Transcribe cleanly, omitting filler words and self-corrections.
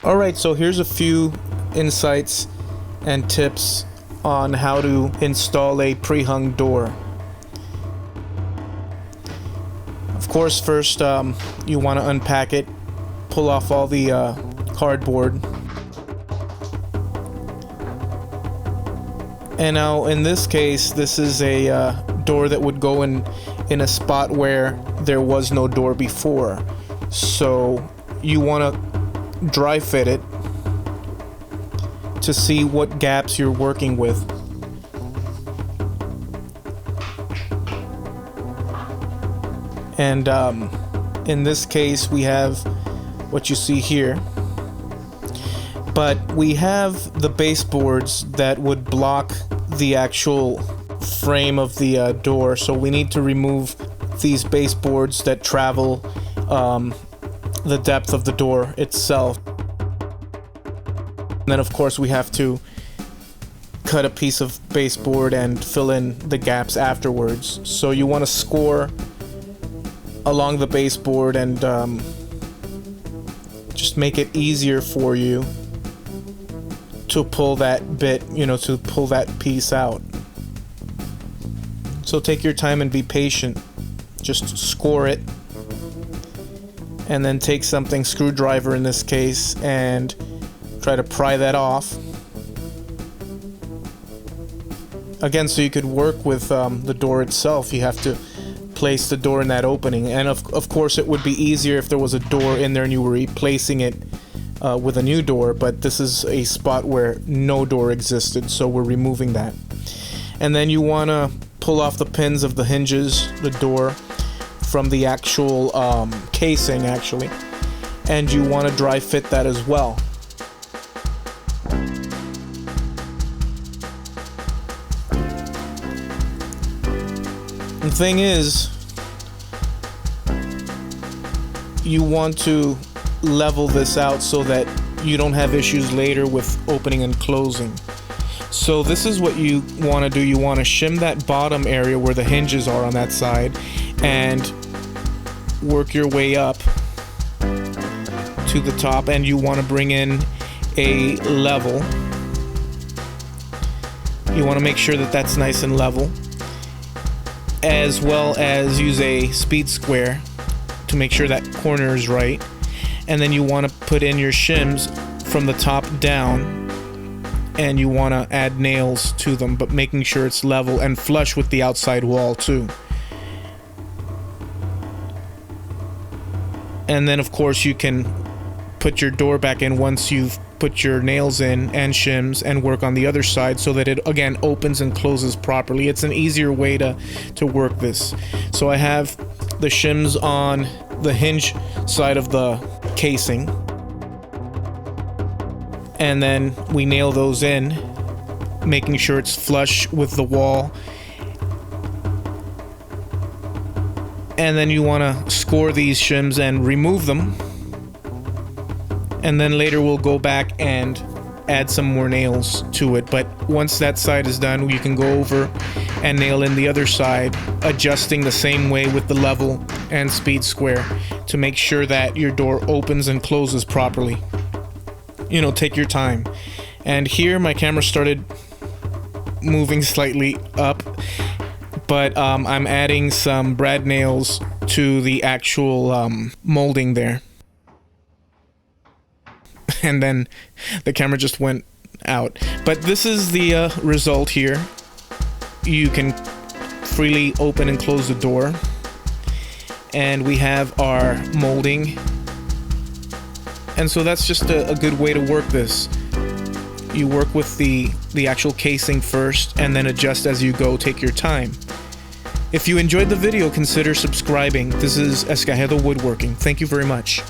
Alright, so here's a few insights and tips on how to install a pre-hung door. Of course, first you want to unpack it, pull off all the cardboard. And now in this case, this is a door that would go in a spot where there was no door before. So you want to dry fit it to see what gaps you're working with. And in this case we have what you see here, but we have the baseboards that would block the actual frame of the door, so we need to remove these baseboards that travel the depth of the door itself. And then of course we have to cut a piece of baseboard and fill in the gaps afterwards. So you want to score along the baseboard and just make it easier for you to pull that bit, to pull that piece out. So take your time and be patient. Just score it, and then take something, screwdriver in this case, and try to pry that off. Again, so you could work with the door itself, you have to place the door in that opening. And of course it would be easier if there was a door in there and you were replacing it with a new door, but this is a spot where no door existed, so we're removing that. And then you want to pull off the pins of the hinges, the door, from the actual casing actually, and you want to dry fit that as well. The thing is, you want to level this out so that you don't have issues later with opening and closing. So this is what you want to do. You want to shim that bottom area where the hinges are on that side and work your way up to the top, and you want to bring in a level. You want to make sure that that's nice and level, as well as use a speed square to make sure that corner is right. And then you want to put in your shims from the top down, and you want to add nails to them, but making sure it's level and flush with the outside wall too. And then of course you can put your door back in once you've put your nails in and shims, and work on the other side so that it again opens and closes properly. It's an easier way to work this. So I have the shims on the hinge side of the casing, and then we nail those in, making sure it's flush with the wall. And then you want to score these shims and remove them, and then later we'll go back and add some more nails to it. But once that side is done, you can go over and nail in the other side, adjusting the same way with the level and speed square to make sure that your door opens and closes properly. Take your time. And here my camera started moving slightly up, but I'm adding some brad nails to the actual molding there. And then the camera just went out. But this is the result here. You can freely open and close the door. And we have our molding. And so that's just a good way to work this. You work with the actual casing first, and then adjust as you go. Take your time. If you enjoyed the video, consider subscribing. This is Escajedo Woodworking. Thank you very much.